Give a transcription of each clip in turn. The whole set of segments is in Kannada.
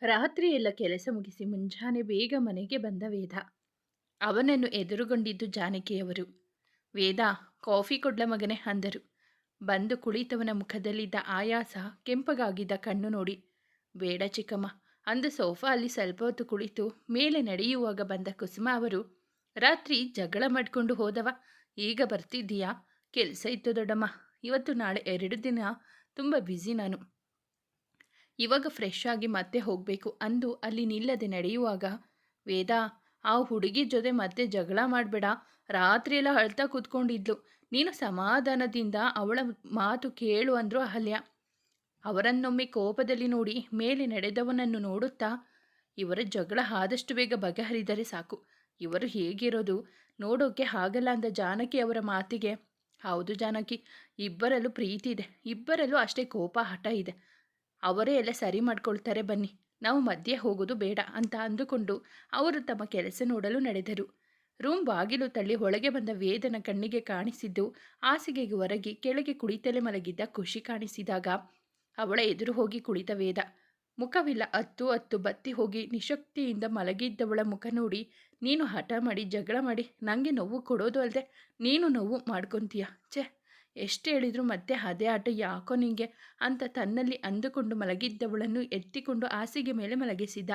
ರಾತ್ರಿ ಎಲ್ಲ ಕೆಲಸ ಮುಗಿಸಿ ಮುಂಜಾನೆ ಬೇಗ ಮನೆಗೆ ಬಂದ ವೇದ. ಅವನನ್ನು ಎದುರುಗೊಂಡಿದ್ದು ಜಾನಕಿಯವರು. ವೇದ, ಕಾಫಿ ಕೊಡ್ಲ ಮಗನೆ ಅಂದರು. ಬಂದು ಕುಳಿತವನ ಮುಖದಲ್ಲಿದ್ದ ಆಯಾಸ, ಕೆಂಪಗಾಗಿದ್ದ ಕಣ್ಣು ನೋಡಿ, ಬೇಡ ಚಿಕ್ಕಮ್ಮ ಅಂದು ಸೋಫಾ ಅಲ್ಲಿ ಸ್ವಲ್ಪ ಹೊತ್ತು ಕುಳಿತು ಮೇಲೆ ನಡೆಯುವಾಗ ಬಂದ ಕುಸುಮ ಅವರು, ರಾತ್ರಿ ಜಗಳ ಮಾಡಿಕೊಂಡು ಹೋದವ, ಈಗ ಬರ್ತಿದ್ದೀಯಾ? ಕೆಲಸ ಇತ್ತು ದೊಡ್ಡಮ್ಮ, ಇವತ್ತು ನಾಳೆ 2 ದಿನ ತುಂಬ ಬ್ಯುಸಿ ನಾನು, ಇವಾಗ ಫ್ರೆಶ್ ಆಗಿ ಮತ್ತೆ ಹೋಗಬೇಕು ಅಂದು ಅಲ್ಲಿ ನಿಲ್ಲದೆ ನಡೆಯುವಾಗ, ವೇದ, ಆ ಹುಡುಗಿ ಜೊತೆ ಮತ್ತೆ ಜಗಳ ಮಾಡಬೇಡ, ರಾತ್ರಿಯೆಲ್ಲ ಅಳ್ತಾ ಕೂತ್ಕೊಂಡಿದ್ಲು, ನೀನು ಸಮಾಧಾನದಿಂದ ಅವಳ ಮಾತು ಕೇಳು ಅಂದ್ರು ಅಹಲ್ಯ. ಅವರನ್ನೊಮ್ಮೆ ಕೋಪದಲ್ಲಿ ನೋಡಿ ಮೇಲೆ ನಡೆದವನನ್ನು ನೋಡುತ್ತಾ, ಇವರ ಜಗಳ ಆದಷ್ಟು ಬೇಗ ಬಗೆಹರಿದರೆ ಸಾಕು, ಇವರು ಹೇಗಿರೋದು ನೋಡೋಕೆ ಆಗಲ್ಲ ಅಂದ ಜಾನಕಿ ಅವರ ಮಾತಿಗೆ, ಹೌದು ಜಾನಕಿ, ಇಬ್ಬರಲ್ಲೂ ಪ್ರೀತಿ ಇದೆ, ಇಬ್ಬರಲ್ಲೂ ಅಷ್ಟೇ ಕೋಪ ಹಠ ಇದೆ, ಅವರೇ ಎಲ್ಲ ಸರಿ ಮಾಡ್ಕೊಳ್ತಾರೆ ಬನ್ನಿ, ನಾವು ಮಧ್ಯೆ ಹೋಗೋದು ಬೇಡ ಅಂತ ಅಂದುಕೊಂಡು ಅವರು ತಮ್ಮ ಕೆಲಸ ನೋಡಲು ನಡೆದರು. ರೂಮ್ ಬಾಗಿಲು ತಳ್ಳಿ ಒಳಗೆ ಬಂದ ವೇದನ ಕಣ್ಣಿಗೆ ಕಾಣಿಸಿದ್ದು ಹಾಸಿಗೆಗೆ ಹೊರಗಿ ಕೆಳಗೆ ಕುಳಿತಲೇ ಮಲಗಿದ್ದ ಖುಷಿ ಕಾಣಿಸಿದಾಗ ಅವಳ ಎದುರು ಹೋಗಿ ಕುಳಿತ ವೇದ. ಮುಖವಿಲ್ಲ, ಹತ್ತು ಬತ್ತಿ ಹೋಗಿ ನಿಶಕ್ತಿಯಿಂದ ಮಲಗಿದ್ದವಳ ಮುಖ ನೋಡಿ, ನೀನು ಹಠ ಮಾಡಿ ಜಗಳ ಮಾಡಿ ನನಗೆ ನೋವು ಕೊಡೋದು ಅಲ್ಲದೆ ನೀನು ನೋವು ಮಾಡ್ಕೊತೀಯ, ಛೆ, ಎಷ್ಟು ಹೇಳಿದ್ರು ಮತ್ತೆ ಅದೇ ಆಟ ಯಾಕೋ ನಿಂಗೆ ಅಂತ ತನ್ನಲ್ಲಿ ಅಂದುಕೊಂಡು ಮಲಗಿದ್ದವಳನ್ನು ಎತ್ತಿಕೊಂಡು ಹಾಸಿಗೆ ಮೇಲೆ ಮಲಗಿಸಿದ್ದ.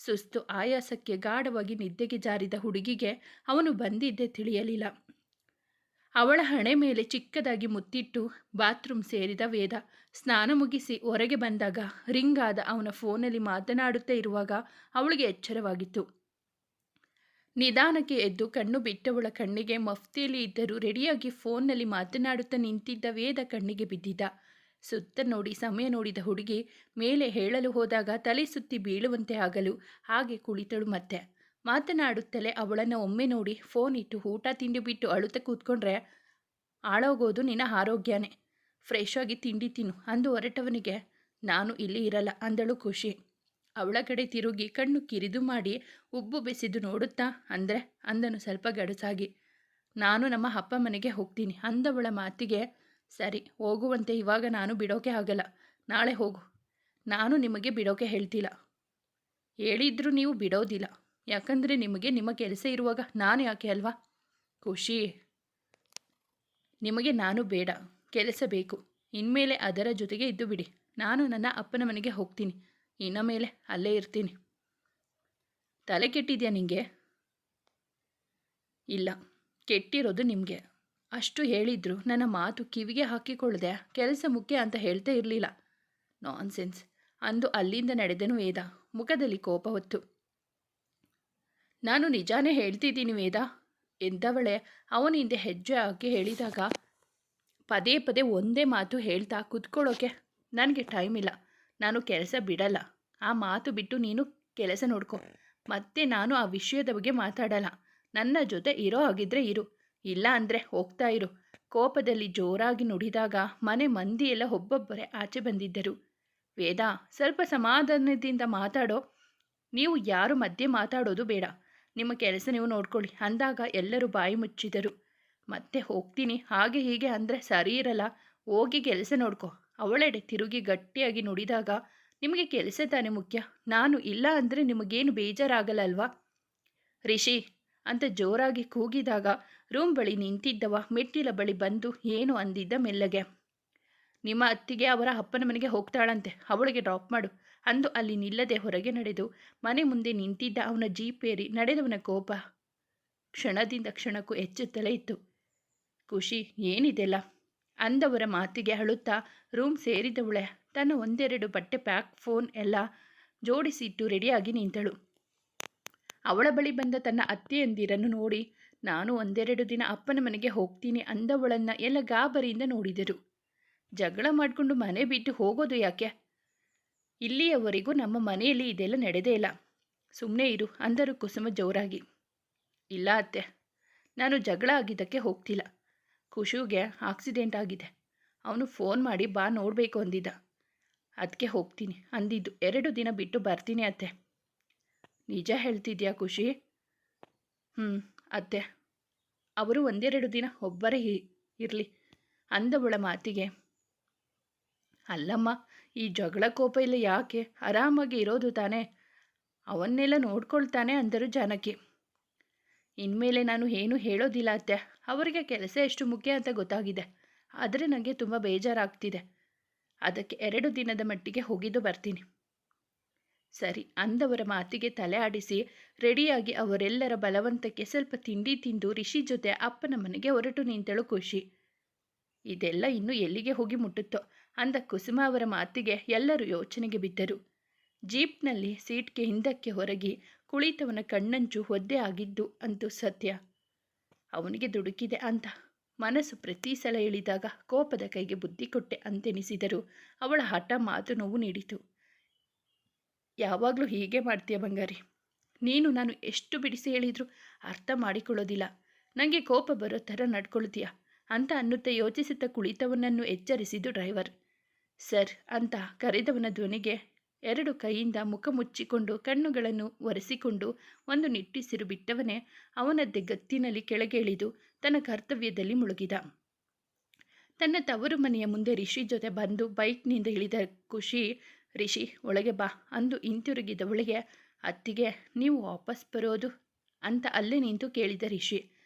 ಸುಸ್ತು ಆಯಾಸಕ್ಕೆ ಗಾಢವಾಗಿ ನಿದ್ದೆಗೆ ಜಾರಿದ ಹುಡುಗಿಗೆ ಅವನು ಬಂದಿದ್ದೇ ತಿಳಿಯಲಿಲ್ಲ. ಅವಳ ಹಣೆ ಮೇಲೆ ಚಿಕ್ಕದಾಗಿ ಮುತ್ತಿಟ್ಟು ಬಾತ್ರೂಮ್ ಸೇರಿದ ವೇದ. ಸ್ನಾನ ಮುಗಿಸಿ ಹೊರಗೆ ಬಂದಾಗ ರಿಂಗ್ ಆದ ಅವನ ಫೋನಲ್ಲಿ ಮಾತನಾಡುತ್ತಾ ಇರುವಾಗ ಅವಳಿಗೆ ಎಚ್ಚರವಾಗಿತ್ತು. ನಿಧಾನಕ್ಕೆ ಎದ್ದು ಕಣ್ಣು ಬಿಟ್ಟವಳ ಕಣ್ಣಿಗೆ ಮಫ್ತಿಯಲ್ಲಿ ಇದ್ದರೂ ರೆಡಿಯಾಗಿ ಫೋನ್ನಲ್ಲಿ ಮಾತನಾಡುತ್ತಾ ನಿಂತಿದ್ದ ವೇದ ಕಣ್ಣಿಗೆ ಬಿದ್ದಿದ್ದ. ಸುತ್ತ ನೋಡಿ ಸಮಯ ನೋಡಿದ ಹುಡುಗಿ ಮೇಲೆ ಹೇಳಲು ಹೋದಾಗ ತಲೆ ಸುತ್ತಿ ಬೀಳುವಂತೆ ಆಗಲು ಹಾಗೆ ಕುಳಿತಳು. ಮತ್ತೆ ಮಾತನಾಡುತ್ತಲೇ ಅವಳನ್ನು ಒಮ್ಮೆ ನೋಡಿ ಫೋನ್ ಇಟ್ಟು ಊಟ ತಿಂಡಿ ಬಿಟ್ಟು ಅಳುತ್ತಾ ಕೂತ್ಕೊಂಡ್ರೆ ಹಾಳೋಗೋದು ನಿನ್ನ ಆರೋಗ್ಯನೇ, ಫ್ರೆಶ್ ಆಗಿ ತಿಂಡಿ ತಿನ್ನು ಅಂದು ಹೊರಟವನಿಗೆ, ನಾನು ಇಲ್ಲಿ ಇರಲ್ಲ ಅಂದಳು ಖುಷಿ. ಅವಳ ಕಡೆ ತಿರುಗಿ ಕಣ್ಣು ಕಿರಿದು ಮಾಡಿ ಉಬ್ಬು ಬೆಸೆದು ನೋಡುತ್ತಾ, ಅಂದರೆ ಅಂದನು ಸ್ವಲ್ಪ ಗಡಸಾಗಿ. ನಾನು ನಮ್ಮ ಅಪ್ಪ ಮನೆಗೆ ಹೋಗ್ತೀನಿ ಅಂದವಳ ಮಾತಿಗೆ, ಸರಿ ಹೋಗುವಂತೆ, ಇವಾಗ ನಾನು ಬಿಡೋಕೆ ಆಗಲ್ಲ, ನಾಳೆ ಹೋಗು. ನಾನು ನಿಮಗೆ ಬಿಡೋಕೆ ಹೇಳ್ತಿಲ್ಲ, ಹೇಳಿದ್ರು ನೀವು ಬಿಡೋದಿಲ್ಲ, ಯಾಕಂದರೆ ನಿಮಗೆ ನಿಮ್ಮ ಕೆಲಸ ಇರುವಾಗ ನಾನು ಯಾಕೆ ಅಲ್ವಾ? ಖುಷಿ, ನಿಮಗೆ ನಾನು ಬೇಡ, ಕೆಲಸ ಬೇಕು, ಇನ್ಮೇಲೆ ಅದರ ಜೊತೆಗೆ ಇದ್ದು ಬಿಡಿ, ನಾನು ನನ್ನ ಅಪ್ಪನ ಮನೆಗೆ ಹೋಗ್ತೀನಿ, ಇನ್ನು ಮೇಲೆ ಅಲ್ಲೇ ಇರ್ತೀನಿ. ತಲೆ ಕೆಟ್ಟಿದೆಯಾ ನಿಮಗೆ? ಇಲ್ಲ, ಕೆಟ್ಟಿರೋದು ನಿಮಗೆ. ಅಷ್ಟು ಹೇಳಿದ್ರು ನನ್ನ ಮಾತು ಕಿವಿಗೆ ಹಾಕಿಕೊಳ್ಳದೆ ಕೆಲಸ ಮುಖ್ಯ ಅಂತ ಹೇಳ್ತಾ ಇರಲಿಲ್ಲ. ನಾನ್ಸೆನ್ಸ್ ಅಂದು ಅಲ್ಲಿಂದ ನಡೆದನು ವೇದ, ಮುಖದಲ್ಲಿ ಕೋಪ ಹೊತ್ತು. ನಾನು ನಿಜಾನೇ ಹೇಳ್ತಿದ್ದೀನಿ ವೇದ ಎಂದವಳೆ ಅವನ ಹಿಂದೆ ಹೆಜ್ಜೆ ಹಾಕಿ ಹೇಳಿದಾಗ, ಪದೇ ಪದೇ ಒಂದೇ ಮಾತು ಹೇಳ್ತಾ ಕೂತ್ಕೊಳ್ಳೋಕೆ ನನಗೆ ಟೈಮ್ ಇಲ್ಲ, ನಾನು ಕೆಲಸ ಬಿಡಲ್ಲ, ಆ ಮಾತು ಬಿಟ್ಟು ನೀನು ಕೆಲಸ ನೋಡ್ಕೊ, ಮತ್ತೆ ನಾನು ಆ ವಿಷಯದ ಬಗ್ಗೆ ಮಾತಾಡಲ್ಲ, ನನ್ನ ಜೊತೆ ಇರೋ ಹಾಗಿದ್ರೆ ಇರು, ಇಲ್ಲ ಅಂದರೆ ಹೋಗ್ತಾ ಇರು. ಕೋಪದಲ್ಲಿ ಜೋರಾಗಿ ನುಡಿದಾಗ ಮನೆ ಮಂದಿಯೆಲ್ಲ ಒಬ್ಬೊಬ್ಬರೇ ಆಚೆ ಬಂದಿದ್ದರು. ವೇದ, ಸ್ವಲ್ಪ ಸಮಾಧಾನದಿಂದ ಮಾತಾಡೋ, ನೀವು ಯಾರು ಮಧ್ಯೆ ಮಾತಾಡೋದು ಬೇಡ, ನಿಮ್ಮ ಕೆಲಸ ನೀವು ನೋಡ್ಕೊಳ್ಳಿ ಅಂದಾಗ ಎಲ್ಲರೂ ಬಾಯಿ ಮುಚ್ಚಿದರು. ಮತ್ತೆ ಹೋಗ್ತೀನಿ ಹಾಗೆ ಹೀಗೆ ಅಂದರೆ ಸರಿ ಇರಲ್ಲ, ಹೋಗಿ ಕೆಲಸ ನೋಡ್ಕೊ. ಅವಳೆಡೆ ತಿರುಗಿ ಗಟ್ಟಿಯಾಗಿ ನುಡಿದಾಗ, ನಿಮಗೆ ಕೆಲಸ ತಾನೇ ಮುಖ್ಯ, ನಾನು ಇಲ್ಲ ಅಂದರೆ ನಿಮಗೇನು ಬೇಜಾರಾಗಲ್ಲ ಅಲ್ವಾ? ರಿಷಿ ಅಂತ ಜೋರಾಗಿ ಕೂಗಿದಾಗ ರೂಮ್ ಬಳಿ ನಿಂತಿದ್ದವ ಮೆಟ್ಟಿಲ ಬಳಿ ಬಂದು ಏನು ಅಂದಿದ್ದ ಮೆಲ್ಲಗೆ. ನಿಮ್ಮ ಅತ್ತಿಗೆ ಅವರ ಅಪ್ಪನ ಮನೆಗೆ ಹೋಗ್ತಾಳಂತೆ, ಅವಳಿಗೆ ಡ್ರಾಪ್ ಮಾಡು ಅಂದು ಅಲ್ಲಿ ನಿಲ್ಲದೆ ಹೊರಗೆ ನಡೆದು ಮನೆ ಮುಂದೆ ನಿಂತಿದ್ದ ಅವನ ಜೀಪೇರಿ ನಡೆದವನ ಕೋಪ ಕ್ಷಣದಿಂದ ಕ್ಷಣಕ್ಕೂ ಹೆಚ್ಚುತ್ತಲೇ ಇತ್ತು. ಖುಷಿ, ಏನಿದೆಲ್ಲ ಅಂದವರ ಮಾತಿಗೆ ಅಳುತ್ತಾ ರೂಮ್ ಸೇರಿದವಳೆ ತನ್ನ ಒಂದೆರಡು ಬಟ್ಟೆ ಪ್ಯಾಕ್, ಫೋನ್ ಎಲ್ಲ ಜೋಡಿಸಿಟ್ಟು ರೆಡಿಯಾಗಿ ನಿಂತಳು. ಅವಳ ಬಳಿ ಬಂದ ತನ್ನ ಅತ್ತೆಯಂದಿರನ್ನು ನೋಡಿ, ನಾನು 1-2 ದಿನ ಅಪ್ಪನ ಮನೆಗೆ ಹೋಗ್ತೀನಿ ಅಂದವಳನ್ನು ಎಲ್ಲ ಗಾಬರಿಯಿಂದ ನೋಡಿದರು. ಜಗಳ ಮಾಡಿಕೊಂಡು ಮನೆ ಬಿಟ್ಟು ಹೋಗೋದು ಯಾಕೆ? ಇಲ್ಲಿಯವರೆಗೂ ನಮ್ಮ ಮನೆಯಲ್ಲಿ ಇದೆಲ್ಲ ನಡೆದೇ ಇಲ್ಲ, ಸುಮ್ಮನೆ ಇರು ಅಂದರು ಕುಸುಮ ಜೋರಾಗಿ. ಇಲ್ಲ ಅತ್ತೆ, ನಾನು ಜಗಳ ಆಗಿದ್ದಕ್ಕೆ ಹೋಗ್ತಿಲ್ಲ, ಖುಷುಗೆ ಆಕ್ಸಿಡೆಂಟ್ ಆಗಿದೆ, ಅವನು ಫೋನ್ ಮಾಡಿ ಬಾ ನೋಡಬೇಕು ಅಂದಿದ್ದ, ಅದಕ್ಕೆ ಹೋಗ್ತೀನಿ ಅಂದಿದ್ದು, 2 ದಿನ ಬಿಟ್ಟು ಬರ್ತೀನಿ ಅತ್ತೆ. ನಿಜ ಹೇಳ್ತಿದ್ಯಾ ಖುಷಿ? ಅತ್ತೆ, ಅವರು 1-2 ದಿನ ಒಬ್ಬರೇ ಇರಲಿ ಅಂದವಳ ಮಾತಿಗೆ, ಅಲ್ಲಮ್ಮ, ಈ ಜಗಳ ಕೋಪ ಇಲ್ಲ ಯಾಕೆ, ಆರಾಮಾಗಿ ಇರೋದು ತಾನೇ, ಅವನ್ನೆಲ್ಲ ನೋಡ್ಕೊಳ್ತಾನೆ ಅಂದರು ಜಾನಕಿ. ಇನ್ಮೇಲೆ ನಾನು ಏನೂ ಹೇಳೋದಿಲ್ಲ ಅತ್ತೆ. ಅವರಿಗೆ ಕೆಲಸ ಎಷ್ಟು ಮುಖ್ಯ ಅಂತ ಗೊತ್ತಾಗಿದೆ. ಆದರೆ ನನಗೆ ತುಂಬ ಬೇಜಾರಾಗ್ತಿದೆ. ಅದಕ್ಕೆ 2 ದಿನದ ಮಟ್ಟಿಗೆ ಹೋಗಿದ್ದು ಬರ್ತೀನಿ. ಸರಿ ಅಂದವರ ಮಾತಿಗೆ ತಲೆ ಆಡಿಸಿ ರೆಡಿಯಾಗಿ ಅವರೆಲ್ಲರ ಬಲವಂತಕ್ಕೆ ಸ್ವಲ್ಪ ತಿಂಡಿ ತಿಂದು ರಿಷಿ ಜೊತೆ ಅಪ್ಪನ ಮನೆಗೆ ಹೊರಟು ನಿಂತಳು ಖುಷಿ. ಇದೆಲ್ಲ ಇನ್ನೂ ಎಲ್ಲಿಗೆ ಹೋಗಿ ಮುಟ್ಟುತ್ತೋ ಅಂದ ಕುಸುಮ ಅವರ ಮಾತಿಗೆ ಎಲ್ಲರೂ ಯೋಚನೆಗೆ ಬಿದ್ದರು. ಜೀಪ್ನಲ್ಲಿ ಸೀಟ್ಗೆ ಹಿಂದಕ್ಕೆ ಹೊರಗಿ ಕುಳಿತವನ ಕಣ್ಣಂಚು ಒದ್ದೆ ಆಗಿದ್ದು ಅಂತೂ ಸತ್ಯ. ಅವನಿಗೆ ದುಡುಕಿದೆ ಅಂತ ಮನಸ್ಸು ಪ್ರತಿ ಸಲ ಇಳಿದಾಗ ಕೋಪದ ಕೈಗೆ ಬುದ್ಧಿ ಕೊಟ್ಟೆ ಅಂತೆನಿಸಿದರೂ ಅವಳ ಹಠ ಮಾತು ನೋವು ನೀಡಿತು. ಯಾವಾಗಲೂ ಹೀಗೆ ಮಾಡ್ತೀಯ ಬಂಗಾರಿ, ನೀನು ನಾನು ಎಷ್ಟು ಬಿಡಿಸಿ ಹೇಳಿದರೂ ಅರ್ಥ ಮಾಡಿಕೊಳ್ಳೋದಿಲ್ಲ. ನನಗೆ ಕೋಪ ಬರೋ ಥರ ನಡ್ಕೊಳ್ತೀಯ ಅಂತ ಅನ್ನುತ್ತಾ ಯೋಚಿಸುತ್ತಾ ಕುಳಿತವನನ್ನು ಎಚ್ಚರಿಸಿದ್ದು ಡ್ರೈವರ್. ಸರ್ ಅಂತ ಕರೆದವನ ಧ್ವನಿಗೆ 2 ಕೈಯಿಂದ ಮುಖ ಮುಚ್ಚಿಕೊಂಡು ಕಣ್ಣುಗಳನ್ನು ಒರೆಸಿಕೊಂಡು ಒಂದು ನಿಟ್ಟುಸಿರು ಬಿಟ್ಟವನೇ ಅವನದ್ದೇ ಗತ್ತಿನಲ್ಲಿ ಕೆಳಗೆ ಇಳಿದು ತನ್ನ ಕರ್ತವ್ಯದಲ್ಲಿ ಮುಳುಗಿದ. ತನ್ನ ತವರು ಮನೆಯ ಮುಂದೆ ರಿಷಿ ಜೊತೆ ಬಂದು ಬೈಕ್ನಿಂದ ಇಳಿದ ಖುಷಿ, ರಿಷಿ ಒಳಗೆ ಬಾ ಅಂದು ಹಿಂತಿರುಗಿದವಳಿಗೆ, ಅತ್ತಿಗೆ ನೀವು ವಾಪಸ್ ಬರೋದು ಅಂತ ಅಲ್ಲೇ ನಿಂತು ಕೇಳಿದ ರಿಷಿ.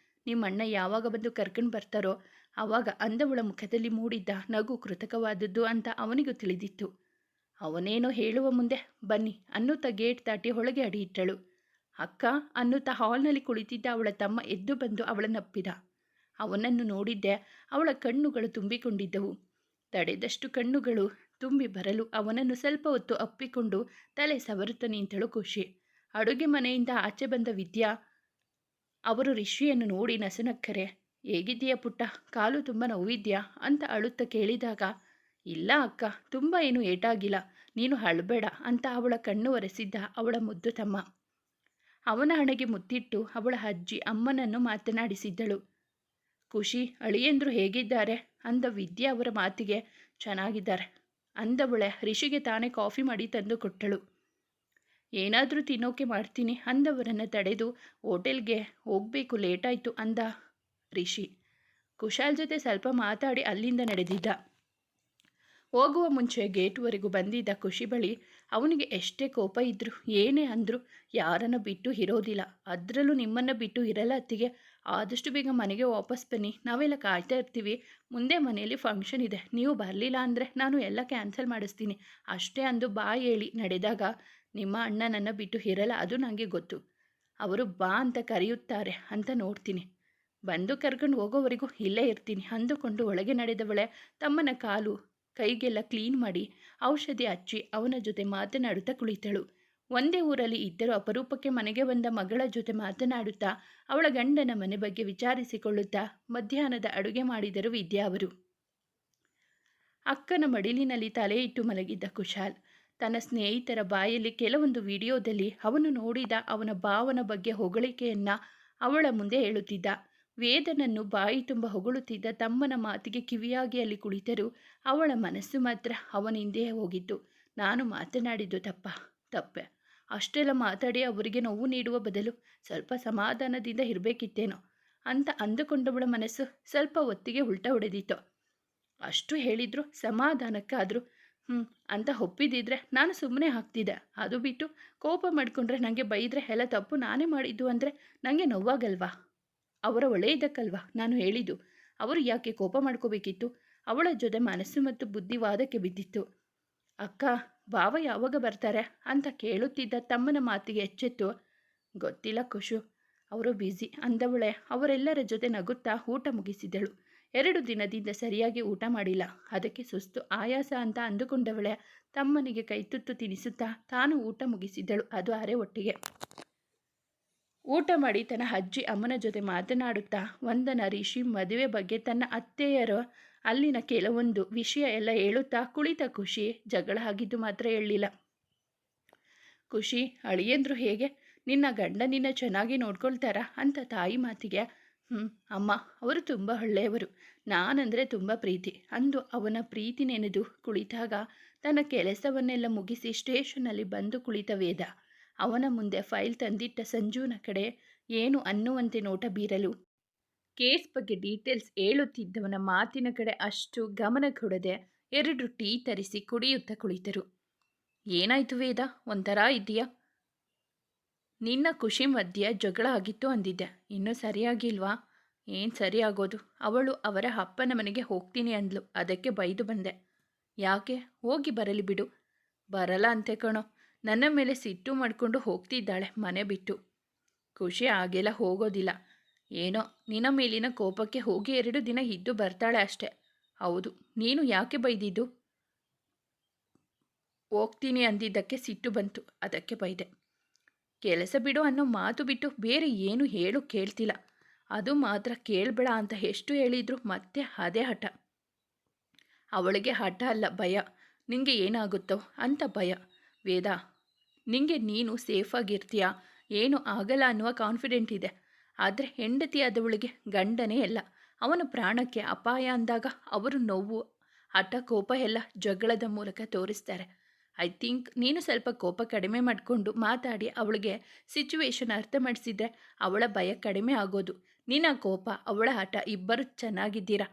ನಿಮ್ಮಣ್ಣ ಯಾವಾಗ ಬಂದು ಕರ್ಕೊಂಡು ಬರ್ತಾರೋ ಆವಾಗ ಅಂದವಳ ಮುಖದಲ್ಲಿ ಮೂಡಿದ್ದ ನಗು ಕೃತಕವಾದದ್ದು ಅಂತ ಅವನಿಗೂ ತಿಳಿದಿತ್ತು. ಅವನೇನೋ ಹೇಳುವ ಮುಂದೆ ಬನ್ನಿ ಅನ್ನುತ್ತಾ ಗೇಟ್ ದಾಟಿ ಒಳಗೆ ಅಡಿ ಇಟ್ಟಳು. ಅಕ್ಕ ಅನ್ನುತ್ತಾ ಹಾಲ್ನಲ್ಲಿ ಕುಳಿತಿದ್ದ ಅವಳ ತಮ್ಮ ಎದ್ದು ಬಂದು ಅವಳನ್ನಪ್ಪಿದ. ಅವನನ್ನು ನೋಡಿದ್ದೆ ಅವಳ ಕಣ್ಣುಗಳು ತುಂಬಿಕೊಂಡಿದ್ದವು. ತಡೆದಷ್ಟು ಕಣ್ಣುಗಳು ತುಂಬಿ ಬರಲು ಅವನನ್ನು ಸ್ವಲ್ಪ ಹೊತ್ತು ಅಪ್ಪಿಕೊಂಡು ತಲೆ ಸವರುತ್ತ ನಿಂತಳು ಖುಷಿ. ಅಡುಗೆ ಮನೆಯಿಂದ ಆಚೆ ಬಂದ ವಿದ್ಯಾ ಅವರು ರಿಷಿಯನ್ನು ನೋಡಿ ನಸುನಕ್ಕರೆ, ಹೇಗಿದ್ದೀಯ ಪುಟ್ಟ, ಕಾಲು ತುಂಬ ನೋವಿದ್ಯಾ ಅಂತ ಅಳುತ್ತಾ ಕೇಳಿದಾಗ, ಇಲ್ಲ ಅಕ್ಕ, ತುಂಬ ಏನು ಏಟಾಗಿಲ್ಲ, ನೀನು ಅಳಬೇಡ ಅಂತ ಅವಳ ಕಣ್ಣು ಒರೆಸಿದ್ದ ಅವಳ ಮುದ್ದು ತಮ್ಮ. ಅವನ ಹಣೆಗೆ ಮುತ್ತಿಟ್ಟು ಅವಳ ಅಜ್ಜಿ ಅಮ್ಮನನ್ನು ಮಾತನಾಡಿಸಿದ್ದಳು. ಖುಷಿ ಅಳಿಯಂದ್ರು ಹೇಗಿದ್ದಾರೆ ಅಂದ ವಿದ್ಯಾ ಅವರ ಮಾತಿಗೆ, ಚೆನ್ನಾಗಿದ್ದಾರೆ ಅಂದವಳೆ ರಿಷಿಗೆ ತಾನೇ ಕಾಫಿ ಮಾಡಿ ತಂದು ಕೊಟ್ಟಳು. ಏನಾದರೂ ತಿನ್ನೋಕೆ ಮಾಡ್ತೀನಿ ಅಂದವರನ್ನು ತಡೆದು ಹೋಟೆಲ್ಗೆ ಹೋಗಬೇಕು, ಲೇಟಾಯಿತು ಅಂದ ರಿಷಿ. ಕುಶಾಲ್ ಜೊತೆ ಸ್ವಲ್ಪ ಮಾತಾಡಿ ಅಲ್ಲಿಂದ ನಡೆದಿದ್ದ. ಹೋಗುವ ಮುಂಚೆ ಗೇಟ್ವರೆಗೂ ಬಂದಿದ್ದ ಖುಷಿ ಬಳಿ ಅವನಿಗೆ ಎಷ್ಟೇ ಕೋಪ ಇದ್ದರೂ ಏನೇ ಅಂದರೂ ಯಾರನ್ನ ಬಿಟ್ಟು ಇರೋದಿಲ್ಲ, ಅದರಲ್ಲೂ ನಿಮ್ಮನ್ನು ಬಿಟ್ಟು ಇರಲ್ಲ ಅತ್ತಿಗೆ. ಆದಷ್ಟು ಬೇಗ ಮನೆಗೆ ವಾಪಸ್ ಬನ್ನಿ, ನಾವೆಲ್ಲ ಕಾಯ್ತಾ ಇರ್ತೀವಿ. ಮುಂದೆ ಮನೆಯಲ್ಲಿ ಫಂಕ್ಷನ್ ಇದೆ, ನೀವು ಬರಲಿಲ್ಲ ಅಂದರೆ ನಾನು ಎಲ್ಲ ಕ್ಯಾನ್ಸಲ್ ಮಾಡಿಸ್ತೀನಿ ಅಷ್ಟೇ ಅಂದು ಬಾಯಿ ಹೇಳಿ ನಡೆದಾಗ, ನಿಮ್ಮ ಅಣ್ಣ ನನ್ನ ಬಿಟ್ಟು ಇರಲ್ಲ, ಅದು ನನಗೆ ಗೊತ್ತು. ಅವರು ಬಾ ಅಂತ ಕರೆಯುತ್ತಾರೆ ಅಂತ ನೋಡ್ತೀನಿ, ಬಂದು ಕರ್ಕೊಂಡು ಹೋಗೋವರೆಗೂ ಇಲ್ಲೇ ಇರ್ತೀನಿ ಅಂದುಕೊಂಡು ಒಳಗೆ ನಡೆದವಳೆ ತಮ್ಮನ ಕಾಲು ಕೈಗೆಲ್ಲ ಕ್ಲೀನ್ ಮಾಡಿ ಔಷಧಿ ಹಚ್ಚಿ ಅವನ ಜೊತೆ ಮಾತನಾಡುತ್ತಾ ಕುಳಿತಳು. ಒಂದೇ ಊರಲ್ಲಿ ಇದ್ದರೂ ಅಪರೂಪಕ್ಕೆ ಮನೆಗೆ ಬಂದ ಮಗಳ ಜೊತೆ ಮಾತನಾಡುತ್ತಾ ಅವಳ ಗಂಡನ ಮನೆ ಬಗ್ಗೆ ವಿಚಾರಿಸಿಕೊಳ್ಳುತ್ತಾ ಮಧ್ಯಾಹ್ನದ ಅಡುಗೆ ಮಾಡಿದರು ವಿದ್ಯಾ ಅವರು. ಅಕ್ಕನ ಮಡಿಲಿನಲ್ಲಿ ತಲೆ ಇಟ್ಟು ಮಲಗಿದ್ದ ಕುಶಾಲ್ ತನ್ನ ಸ್ನೇಹಿತರ ಬಾಯಲ್ಲಿ ಕೆಲವೊಂದು ವಿಡಿಯೋದಲ್ಲಿ ಅವನು ನೋಡಿದ ಅವನ ಭಾವನ ಬಗ್ಗೆ ಹೊಗಳಿಕೆಯನ್ನು ಅವಳ ಮುಂದೆ ಹೇಳುತ್ತಿದ್ದ. ವೇದನನ್ನು ಬಾಯಿ ತುಂಬ ಹೊಗಳುತ್ತಿದ್ದ ತಮ್ಮನ ಮಾತಿಗೆ ಕಿವಿಯಾಗಿ ಅಲ್ಲಿ ಕುಳಿತರೂ ಅವಳ ಮನಸ್ಸು ಮಾತ್ರ ಅವನಿಂದೇ ಹೋಗಿತ್ತು. ನಾನು ಮಾತನಾಡಿದ್ದು ತಪ್ಪೆ, ಅಷ್ಟೆಲ್ಲ ಮಾತಾಡಿ ಅವರಿಗೆ ನೋವು ನೀಡುವ ಬದಲು ಸ್ವಲ್ಪ ಸಮಾಧಾನದಿಂದ ಇರಬೇಕಿತ್ತೇನೋ ಅಂತ ಅಂದುಕೊಂಡವಳ ಮನಸ್ಸು ಸ್ವಲ್ಪ ಹೊತ್ತಿಗೆ ಉಲ್ಟಾ ಹೊಡೆದಿತ್ತು. ಅಷ್ಟು ಹೇಳಿದ್ರು ಸಮಾಧಾನಕ್ಕಾದರೂ ಅಂತ ಒಪ್ಪಿದಿದ್ರೆ ನಾನು ಸುಮ್ಮನೆ ಆಗ್ತಿದ್ದೆ. ಅದು ಬಿಟ್ಟು ಕೋಪ ಮಾಡಿಕೊಂಡ್ರೆ ನನಗೆ ಬೈದರೆ ಎಲ್ಲ ತಪ್ಪು ನಾನೇ ಮಾಡಿದ್ದು ಅಂದರೆ ನನಗೆ ನೋವಾಗಲ್ವಾ? ಅವರ ಒಳ್ಳೆಯದಕ್ಕಲ್ವಾ ನಾನು ಹೇಳಿದ್ದು? ಅವರು ಯಾಕೆ ಕೋಪ ಮಾಡ್ಕೋಬೇಕಿತ್ತು? ಅವಳ ಜೊತೆ ಮನಸ್ಸು ಮತ್ತು ಬುದ್ಧಿವಾದಕ್ಕೆ ಬಿದ್ದಿತ್ತು. ಅಕ್ಕ, ಭಾವ ಯಾವಾಗ ಬರ್ತಾರೆ ಅಂತ ಕೇಳುತ್ತಿದ್ದ ತಮ್ಮನ ಮಾತಿಗೆ ಎಚ್ಚೆತ್ತು, ಗೊತ್ತಿಲ್ಲ ಖುಷು, ಅವರು ಬ್ಯುಸಿ ಅಂದವಳೆ ಅವರೆಲ್ಲರ ಜೊತೆ ನಗುತ್ತಾ ಊಟ ಮುಗಿಸಿದಳು. 2 ದಿನದಿಂದ ಸರಿಯಾಗಿ ಊಟ ಮಾಡಿಲ್ಲ, ಅದಕ್ಕೆ ಸುಸ್ತು ಆಯಾಸ ಅಂತ ಅಂದುಕೊಂಡವಳೆ ತಮ್ಮನಿಗೆ ಕೈತುತ್ತು ತಿನ್ನಿಸುತ್ತಾ ತಾನು ಊಟ ಮುಗಿಸಿದ್ದಳು, ಅದು ಅರೆ ಹೊಟ್ಟೆಗೆ. ಊಟ ಮಾಡಿ ತನ್ನ ಅಜ್ಜಿ ಅಮ್ಮನ ಜೊತೆ ಮಾತನಾಡುತ್ತಾ ವಂದನ ರಿಷಿ ಮದುವೆ ಬಗ್ಗೆ ತನ್ನ ಅತ್ತೆಯರ ಅಲ್ಲಿನ ಕೆಲವೊಂದು ವಿಷಯ ಎಲ್ಲ ಹೇಳುತ್ತಾ ಕುಳಿತ ಖುಷಿ ಜಗಳ ಆಗಿದ್ದು ಮಾತ್ರ ಹೇಳಲಿಲ್ಲ. ಖುಷಿ, ಅಳಿಯಂದ್ರು ಹೇಗೆ? ನಿನ್ನ ಗಂಡ ನಿನ್ನ ಚೆನ್ನಾಗಿ ನೋಡ್ಕೊಳ್ತಾರಾ ಅಂತ ತಾಯಿ ಮಾತಿಗೆ, ಅಮ್ಮ ಅವರು ತುಂಬ ಒಳ್ಳೆಯವರು, ನಾನಂದರೆ ತುಂಬ ಪ್ರೀತಿ ಅಂದು ಅವನ ಪ್ರೀತಿ ನೆನೆದು ಕುಳಿತಾಗ ತನ್ನ ಕೆಲಸವನ್ನೆಲ್ಲ ಮುಗಿಸಿ ಸ್ಟೇಷನ್ನಲ್ಲಿ ಬಂದು ಕುಳಿತ ವೇದ ಅವನ ಮುಂದೆ ಫೈಲ್ ತಂದಿಟ್ಟ ಸಂಜುನ ಕಡೆ ಏನು ಅನ್ನುವಂತೆ ನೋಟ ಬೀರಲು ಕೇಸ್ ಬಗ್ಗೆ ಡೀಟೇಲ್ಸ್ ಹೇಳುತ್ತಿದ್ದವನ ಮಾತಿನ ಕಡೆ ಅಷ್ಟು ಗಮನ ಕೊಡದೆ 2 ಟೀ ತರಿಸಿ ಕುಡಿಯುತ್ತಾ ಕುಳಿತರು. ಏನಾಯ್ತು ವೇದ, ಒಂಥರ ಇದೆಯಾ? ನಿನ್ನ ಖುಷಿ ಮಧ್ಯೆ ಜಗಳ ಆಗಿತ್ತು ಅಂದಿದ್ದೆ, ಇನ್ನೂ ಸರಿಯಾಗಿಲ್ವಾ? ಏನು ಸರಿ ಆಗೋದು? ಅವಳು ಅವರ ಅಪ್ಪನ ಮನೆಗೆ ಹೋಗ್ತೀನಿ ಅಂದ್ಲು, ಅದಕ್ಕೆ ಬೈದು ಬಂದೆ. ಯಾಕೆ? ಹೋಗಿ ಬರಲಿ ಬಿಡು. ಬರಲ್ಲ ಅಂತೆ ಕಣೋ, ನನ್ನ ಮೇಲೆ ಸಿಟ್ಟು ಮಾಡಿಕೊಂಡು ಹೋಗ್ತಿದ್ದಾಳೆ ಮನೆ ಬಿಟ್ಟು. ಖುಷಿ ಹಾಗೆಲ್ಲ ಹೋಗೋದಿಲ್ಲ. ಏನೋ ನಿನ್ನ ಮೇಲಿನ ಕೋಪಕ್ಕೆ ಹೋಗಿ 2 ದಿನ ಇದ್ದು ಬರ್ತಾಳೆ ಅಷ್ಟೆ. ಹೌದು, ನೀನು ಯಾಕೆ ಬೈದಿದ್ದು? ಹೋಗ್ತೀನಿ ಅಂದಿದ್ದಕ್ಕೆ ಸಿಟ್ಟು ಬಂತು, ಅದಕ್ಕೆ ಬೈದೆ. ಕೆಲಸ ಬಿಡು ಅನ್ನೋ ಮಾತು ಬಿಟ್ಟು ಬೇರೆ ಏನು ಹೇಳು ಕೇಳ್ತಿಲ್ಲ. ಅದು ಮಾತ್ರ ಕೇಳಬೇಡ ಅಂತ ಎಷ್ಟು ಹೇಳಿದ್ರು ಮತ್ತೆ ಅದೇ ಹಠ. ಅವಳಿಗೆ ಹಠ ಅಲ್ಲ, ಭಯ. ನಿಂಗೆ ಏನಾಗುತ್ತೋ ಅಂತ ಭಯ. ವೇದ, ನಿಂಗೆ ನೀನು ಸೇಫಾಗಿರ್ತೀಯಾ, ಏನು ಆಗಲ್ಲ ಅನ್ನುವ ಕಾನ್ಫಿಡೆಂಟ್ ಇದೆ. ಆದರೆ ಹೆಂಡತಿಯಾದವಳಿಗೆ ಗಂಡನೇ ಎಲ್ಲ. ಅವನ ಪ್ರಾಣಕ್ಕೆ ಅಪಾಯ ಅಂದಾಗ ಅವರು ನೋವು, ಹಠ, ಕೋಪ ಎಲ್ಲ ಜಗಳದ ಮೂಲಕ ತೋರಿಸ್ತಾರೆ. ಐ ಥಿಂಕ್ ನೀನು ಸ್ವಲ್ಪ ಕೋಪ ಕಡಿಮೆ ಮಾಡಿಕೊಂಡು ಮಾತಾಡಿ ಅವಳಿಗೆ ಸಿಚುವೇಶನ್ ಅರ್ಥ ಮಾಡಿಸಿದ್ರೆ ಅವಳ ಭಯ ಕಡಿಮೆ ಆಗೋದು. ನಿನ್ನ ಕೋಪ, ಅವಳ ಹಠ ಇಬ್ಬರು ಚೆನ್ನಾಗಿದ್ದೀರಾ.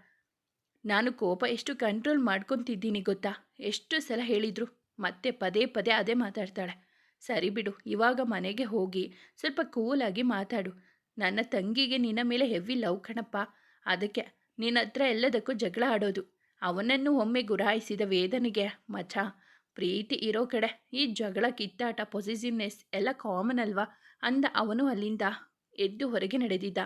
ನಾನು ಕೋಪ ಎಷ್ಟು ಕಂಟ್ರೋಲ್ ಮಾಡ್ಕೊತಿದ್ದೀನಿ ಗೊತ್ತಾ? ಎಷ್ಟು ಸಲ ಹೇಳಿದ್ರು ಮತ್ತೆ ಪದೇ ಪದೇ ಅದೇ ಮಾತಾಡ್ತಾಳೆ. ಸರಿ ಬಿಡು, ಇವಾಗ ಮನೆಗೆ ಹೋಗಿ ಸ್ವಲ್ಪ ಕೂಲಾಗಿ ಮಾತಾಡು. ನನ್ನ ತಂಗಿಗೆ ನಿನ್ನ ಮೇಲೆ ಹೆವಿ ಲವ್ ಕಣಪ್ಪ, ಅದಕ್ಕೆ ನಿನ್ನ ಹತ್ರ ಎಲ್ಲದಕ್ಕೂ ಜಗಳ ಆಡೋದು. ಅವನನ್ನು ಒಮ್ಮೆ ಗುರಾಯಿಸಿದ ವೇದನಿಗೆ ಮಚ, ಪ್ರೀತಿ ಇರೋ ಕಡೆ ಈ ಜಗಳ, ಕಿತ್ತಾಟ, ಪೊಸಿಸಿವ್ನೆಸ್ ಎಲ್ಲ ಕಾಮನ್ ಅಲ್ವಾ ಅಂದ ಅವನು ಅಲ್ಲಿಂದ ಎದ್ದು ಹೊರಗೆ ನಡೆದಿದ್ದ.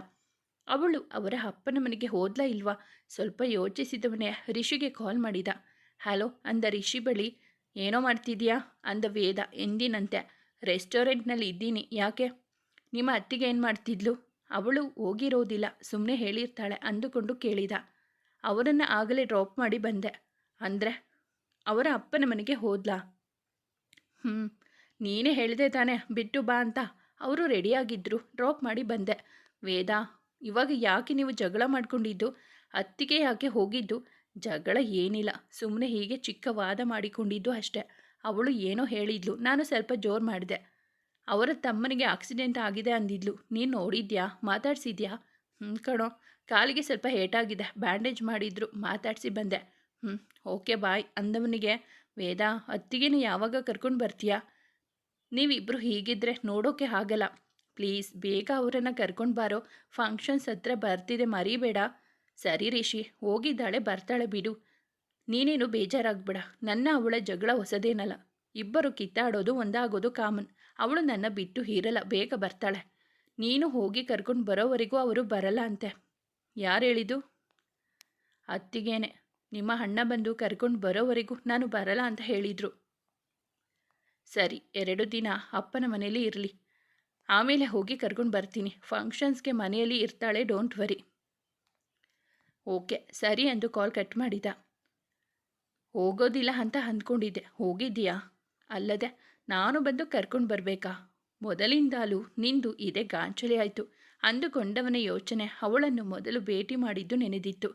ಅವಳು ಅವರ ಅಪ್ಪನ ಮನೆಗೆ ಹೋದ್ಲಾ ಇಲ್ವಾ? ಸ್ವಲ್ಪ ಯೋಚಿಸಿದವನೇ ರಿಷಿಗೆ ಕಾಲ್ ಮಾಡಿದ. ಹಲೋ ಅಂದ ರಿಷಿ ಬಳಿ. ಏನೋ ಮಾಡ್ತಿದ್ಯಾ ಅಂದ ವೇದ ಎಂದಿನಂತೆ. ರೆಸ್ಟೋರೆಂಟ್ನಲ್ಲಿ ಇದ್ದೀನಿ. ಯಾಕೆ? ನಿಮ್ಮ ಅತ್ತಿಗೆ ಏನು ಮಾಡ್ತಿದ್ಲು? ಅವಳು ಹೋಗಿರೋದಿಲ್ಲ, ಸುಮ್ಮನೆ ಹೇಳಿರ್ತಾಳೆ ಅಂದುಕೊಂಡು ಕೇಳಿದ. ಅವರನ್ನು ಆಗಲೇ ಡ್ರಾಪ್ ಮಾಡಿ ಬಂದೆ. ಅಂದರೆ ಅವರ ಅಪ್ಪನ ಮನೆಗೆ ಹೋದ್ಲಾ? ನೀನೇ ಹೇಳಿದೆ ತಾನೇ ಬಿಟ್ಟು ಬಾ ಅಂತ. ಅವರು ರೆಡಿಯಾಗಿದ್ದರು, ಡ್ರಾಪ್ ಮಾಡಿ ಬಂದೆ. ವೇದ, ಇವಾಗ ಯಾಕೆ ನೀವು ಜಗಳ ಮಾಡ್ಕೊಂಡಿದ್ದು? ಅತ್ತಿಗೆ ಯಾಕೆ ಹೋಗಿದ್ದು? ಜಗಳ ಏನಿಲ್ಲ, ಸುಮ್ಮನೆ ಹೀಗೆ ಚಿಕ್ಕ ವಾದ ಮಾಡಿಕೊಂಡಿದ್ದು ಅಷ್ಟೆ. ಅವಳು ಏನೋ ಹೇಳಿದ್ಲು, ನಾನು ಸ್ವಲ್ಪ ಜೋರು ಮಾಡಿದೆ. ಅವರ ತಮ್ಮನಿಗೆ ಆಕ್ಸಿಡೆಂಟ್ ಆಗಿದೆ ಅಂದಿದ್ಲು, ನೀನು ನೋಡಿದ್ಯಾ? ಮಾತಾಡ್ಸಿದ್ಯಾ? ಕಣೋ, ಕಾಲಿಗೆ ಸ್ವಲ್ಪ ಏಟಾಗಿದೆ, ಬ್ಯಾಂಡೇಜ್ ಮಾಡಿದ್ರು, ಮಾತಾಡಿಸಿ ಬಂದೆ. ಓಕೆ ಬಾಯ್ ಅಂದವನಿಗೆ ವೇದ, ಅತ್ತಿಗೆನ ಯಾವಾಗ ಕರ್ಕೊಂಡು ಬರ್ತೀಯಾ? ನೀವಿಬ್ಬರು ಹೀಗಿದ್ರೆ ನೋಡೋಕೆ ಆಗಲ್ಲ. ಪ್ಲೀಸ್ ಬೇಗ ಅವರನ್ನು ಕರ್ಕೊಂಡು ಬಾರೋ, ಫಂಕ್ಷನ್ಸ್ ಹತ್ರ ಬರ್ತಿದೆ, ಮರಿಬೇಡ. ಸರಿ ರಿಷಿ, ಹೋಗಿದ್ದಾಳೆ, ಬರ್ತಾಳೆ ಬಿಡು. ನೀನೇನು ಬೇಜಾರಾಗ್ಬೇಡ. ನನ್ನ ಅವಳ ಜಗಳ ಹೊಸದೇನಲ್ಲ. ಇಬ್ಬರು ಕಿತ್ತಾಡೋದು, ಒಂದಾಗೋದು ಕಾಮನ್. ಅವಳು ನನ್ನ ಬಿಟ್ಟು ಇರಲ್ಲ, ಬೇಗ ಬರ್ತಾಳೆ. ನೀನು ಹೋಗಿ ಕರ್ಕೊಂಡು ಬರೋವರೆಗೂ ಅವರು ಬರಲ್ಲ ಅಂತೆ. ಯಾರು ಹೇಳಿದ್ದು? ಅತ್ತಿಗೇನೆ. ನಿಮ್ಮ ಅಣ್ಣ ಬಂದು ಕರ್ಕೊಂಡು ಬರೋವರೆಗೂ ನಾನು ಬರಲ್ಲ ಅಂತ ಹೇಳಿದರು. ಸರಿ, 2 ದಿನ ಅಪ್ಪನ ಮನೇಲಿ ಇರಲಿ, ಆಮೇಲೆ ಹೋಗಿ ಕರ್ಕೊಂಡು ಬರ್ತೀನಿ. ಫಂಕ್ಷನ್ಸ್ಗೆ ಮನೆಯಲ್ಲಿ ಇರ್ತಾಳೆ, ಡೋಂಟ್ ವರಿ. ಓಕೆ ಸರಿ ಎಂದು ಕಾಲ್ ಕಟ್ ಮಾಡಿದ. ಹೋಗೋದಿಲ್ಲ ಅಂತ ಅಂದ್ಕೊಂಡಿದ್ದೆ, ಹೋಗಿದ್ದೀಯಾ? ಅಲ್ಲದೆ ನಾನು ಬಂದು ಕರ್ಕೊಂಡು ಬರಬೇಕಾ? ಮೊದಲಿಂದಲೂ ನಿಂದು ಇದೇ ಗಾಂಚಲಿ ಆಯಿತು ಅಂದುಕೊಂಡವನ ಯೋಚನೆ ಅವಳನ್ನು ಮೊದಲು ಭೇಟಿ ಮಾಡಿದ್ದು ನೆನೆದಿತ್ತು.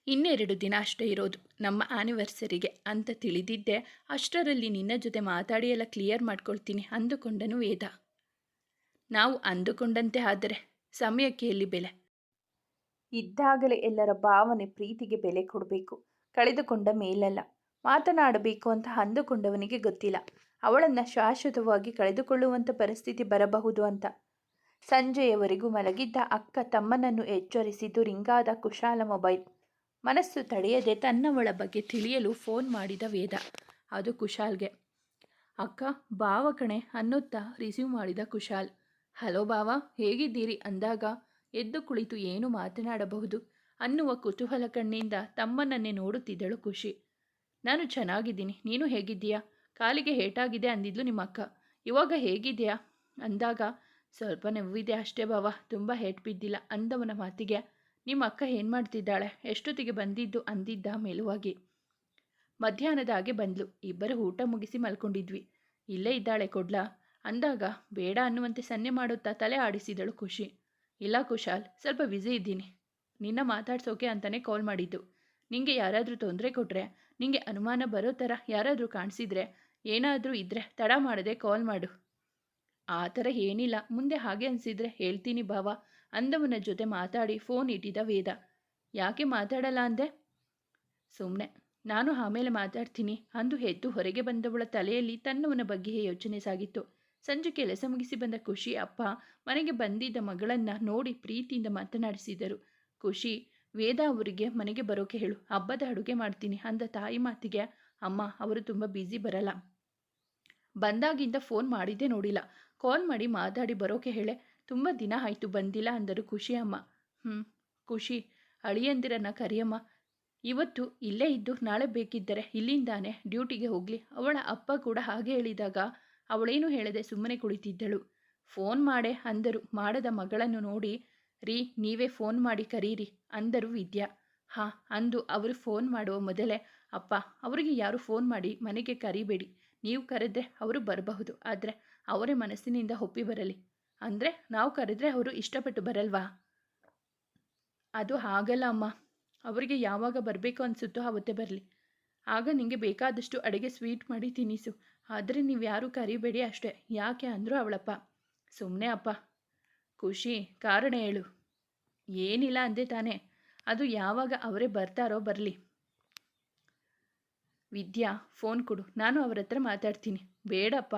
2 ದಿನ ಅಷ್ಟೇ ಇರೋದು ನಮ್ಮ ಆ್ಯನಿವರ್ಸರಿಗೆ ಅಂತ ತಿಳಿದಿದ್ದೆ. ಅಷ್ಟರಲ್ಲಿ ನಿನ್ನ ಜೊತೆ ಮಾತಾಡಿ ಎಲ್ಲ ಕ್ಲಿಯರ್ ಮಾಡ್ಕೊಳ್ತೀನಿ ಅಂದುಕೊಂಡನು ವೇದ. ನಾವು ಅಂದುಕೊಂಡಂತೆ ಆದರೆ ಸಮಯಕ್ಕೆ ಎಲ್ಲಿ ಬೆಲೆ? ಇದ್ದಾಗಲೇ ಎಲ್ಲರ ಭಾವನೆ, ಪ್ರೀತಿಗೆ ಬೆಲೆ ಕೊಡಬೇಕು, ಕಳೆದುಕೊಂಡ ಮೇಲಲ್ಲ. ಮಾತನಾಡಬೇಕು ಅಂತ ಅಂದುಕೊಂಡವನಿಗೆ ಗೊತ್ತಿಲ್ಲ ಅವಳನ್ನು ಶಾಶ್ವತವಾಗಿ ಕಳೆದುಕೊಳ್ಳುವಂಥ ಪರಿಸ್ಥಿತಿ ಬರಬಹುದು ಅಂತ. ಸಂಜೆಯವರೆಗೂ ಮಲಗಿದ್ದ ಅಕ್ಕ ತಮ್ಮನನ್ನು ಎಚ್ಚರಿಸಿದ್ದು ರಿಂಗಾದ ಕುಶಾಲ ಮೊಬೈಲ್. ಮನಸ್ಸು ತಡೆಯದೆ ತನ್ನವಳ ಬಗ್ಗೆ ತಿಳಿಯಲು ಫೋನ್ ಮಾಡಿದ ವೇದ. ಅದು ಕುಶಾಲ್ಗೆ. ಅಕ್ಕ, ಬಾವ ಕಣೆ ಅನ್ನುತ್ತಾ ರಿಸೀವ್ ಮಾಡಿದ ಕುಶಾಲ್. ಹಲೋ ಬಾವ, ಹೇಗಿದ್ದೀರಿ ಅಂದಾಗ ಎದ್ದು ಕುಳಿತು ಏನು ಮಾತನಾಡಬಹುದು ಅನ್ನುವ ಕುತೂಹಲ ಕಣ್ಣಿಂದ ತಮ್ಮನನ್ನೇ ನೋಡುತ್ತಿದ್ದಳು ಖುಷಿ. ನಾನು ಚೆನ್ನಾಗಿದ್ದೀನಿ, ನೀನು ಹೇಗಿದ್ದೀಯಾ? ಕಾಲಿಗೆ ಏಟಾಗಿದೆ ಅಂದಿದ್ಲು ನಿಮ್ಮ ಅಕ್ಕ, ಇವಾಗ ಹೇಗಿದೆಯಾ ಅಂದಾಗ ಸ್ವಲ್ಪ ನೋವಿದೆ ಅಷ್ಟೇ ಬಾವ, ತುಂಬ ಏಟು ಬಿದ್ದಿಲ್ಲ ಅಂದವನ ಮಾತಿಗೆ ನಿಮ್ಮ ಅಕ್ಕ ಏನು ಮಾಡ್ತಿದ್ದಾಳೆ? ಎಷ್ಟೊತ್ತಿಗೆ ಬಂದಿದ್ದು ಅಂದಿದ್ದ ಮೇಲುವಾಗಿ. ಮಧ್ಯಾಹ್ನದ ಹಾಗೆ ಬಂದ್ಲು, ಇಬ್ಬರು ಊಟ ಮುಗಿಸಿ ಮಲ್ಕೊಂಡಿದ್ವಿ. ಇಲ್ಲೇ ಇದ್ದಾಳೆ ಕೊಡ್ಲಾ ಅಂದಾಗ ಬೇಡ ಅನ್ನುವಂತೆ ಸನ್ನೆ ಮಾಡುತ್ತಾ ತಲೆ ಆಡಿಸಿದಳು ಖುಷಿ. ಇಲ್ಲ ಕುಶಾಲ್, ಸ್ವಲ್ಪ ಬ್ಯುಸಿ ಇದ್ದೀನಿ. ನಿನ್ನ ಮಾತಾಡ್ಸೋಕೆ ಅಂತಲೇ ಕಾಲ್ ಮಾಡಿದ್ದು. ನಿಂಗೆ ಯಾರಾದರೂ ತೊಂದರೆ ಕೊಟ್ಟರೆ, ನಿಂಗೆ ಅನುಮಾನ ಬರೋ ಥರ ಯಾರಾದರೂ ಕಾಣಿಸಿದ್ರೆ, ಏನಾದರೂ ಇದ್ದರೆ ತಡ ಮಾಡದೆ ಕಾಲ್ ಮಾಡು. ಆ ಥರ ಏನಿಲ್ಲ, ಮುಂದೆ ಹಾಗೆ ಅನಿಸಿದರೆ ಹೇಳ್ತೀನಿ ಭಾವ ಅಂದವನ ಜೊತೆ ಮಾತಾಡಿ ಫೋನ್ ಇಟ್ಟಿದ್ದ ವೇದ. ಯಾಕೆ ಮಾತಾಡಲ್ಲ ಅಂದೆ? ಸುಮ್ಮನೆ ನಾನು ಆಮೇಲೆ ಮಾತಾಡ್ತೀನಿ ಅಂದು ಎದ್ದು ಹೊರಗೆ ಬಂದವಳ ತಲೆಯಲ್ಲಿ ತನ್ನವನ ಬಗ್ಗೆಯೇ ಯೋಚನೆ ಸಾಗಿತ್ತು. ಸಂಜೆ ಕೆಲಸ ಮುಗಿಸಿ ಬಂದ ಖುಷಿ ಅಪ್ಪ ಮನೆಗೆ ಬಂದಿದ್ದ ಮಗಳನ್ನ ನೋಡಿ ಪ್ರೀತಿಯಿಂದ ಮಾತನಾಡಿಸಿದರು. ಖುಷಿ, ವೇದ ಅವರಿಗೆ ಮನೆಗೆ ಬರೋಕೆ ಹೇಳು, ಹಬ್ಬದ ಅಡುಗೆ ಮಾಡ್ತೀನಿ ಅಂದ ತಾಯಿ ಮಾತಿಗೆ ಅಮ್ಮ ಅವರು ತುಂಬ ಬ್ಯುಸಿ, ಬರಲ್ಲ. ಬಂದಾಗಿಂದ ಫೋನ್ ಮಾಡಿದ್ದೇ ನೋಡಿಲ್ಲ, ಕಾಲ್ ಮಾಡಿ ಮಾತಾಡಿ ಬರೋಕೆ ಹೇಳೆ, ತುಂಬ ದಿನ ಆಯಿತು ಬಂದಿಲ್ಲ ಅಂದರು ಖುಷಿ ಅಮ್ಮ. ಖುಷಿ, ಅಳಿಯಂದಿರನ್ನ ಕರಿಯಮ್ಮ, ಇವತ್ತು ಇಲ್ಲೇ ಇದ್ದು ನಾಳೆ ಬೇಕಿದ್ದರೆ ಇಲ್ಲಿಂದಾನೆ ಡ್ಯೂಟಿಗೆ ಹೋಗಲಿ. ಅವಳ ಅಪ್ಪ ಕೂಡ ಹಾಗೆ ಹೇಳಿದಾಗ ಅವಳೇನು ಹೇಳದೆ ಸುಮ್ಮನೆ ಕುಳಿತಿದ್ದಳು. ಫೋನ್ ಮಾಡೆ ಅಂದರು. ಮಾಡದ ಮಗಳನ್ನು ನೋಡಿ, ರೀ ನೀವೇ ಫೋನ್ ಮಾಡಿ ಕರೀರಿ ಅಂದರು ವಿದ್ಯಾ. ಹಾಂ ಅಂದು ಅವರು ಫೋನ್ ಮಾಡುವ ಮೊದಲೇ, ಅಪ್ಪ ಅವರಿಗೆ ಯಾರು ಫೋನ್ ಮಾಡಿ ಮನೆಗೆ ಕರಿಬೇಡಿ, ನೀವು ಕರೆದ್ರೆ ಅವರು ಬರಬಹುದು, ಆದರೆ ಅವರೇ ಮನಸ್ಸಿನಿಂದ ಒಪ್ಪಿ ಬರಲಿ. ಅಂದರೆ ನಾವು ಕರೆದ್ರೆ ಅವರು ಇಷ್ಟಪಟ್ಟು ಬರಲ್ವಾ? ಅದು ಹಾಗಲ್ಲ ಅಮ್ಮ, ಅವರಿಗೆ ಯಾವಾಗ ಬರಬೇಕು ಅನಿಸುತ್ತೋ ಆವತ್ತೇ ಬರಲಿ. ಆಗ ನಿಮಗೆ ಬೇಕಾದಷ್ಟು ಅಡುಗೆ ಸ್ವೀಟ್ ಮಾಡಿ ತಿನ್ನಿಸು, ಆದರೆ ನೀವು ಯಾರೂ ಕರಿಬೇಡಿ ಅಷ್ಟೇ. ಯಾಕೆ ಅಂದರು ಅವಳಪ್ಪ. ಸುಮ್ಮನೆ ಅಪ್ಪ. ಖುಷಿ, ಕಾರಣ ಹೇಳು. ಏನಿಲ್ಲ ಅಂದೆ ತಾನೇ, ಅದು ಯಾವಾಗ ಅವರೇ ಬರ್ತಾರೋ ಬರಲಿ. ವಿದ್ಯಾ, ಫೋನ್ ಕೊಡು, ನಾನು ಅವರ ಹತ್ರ ಮಾತಾಡ್ತೀನಿ. ಬೇಡಪ್ಪ.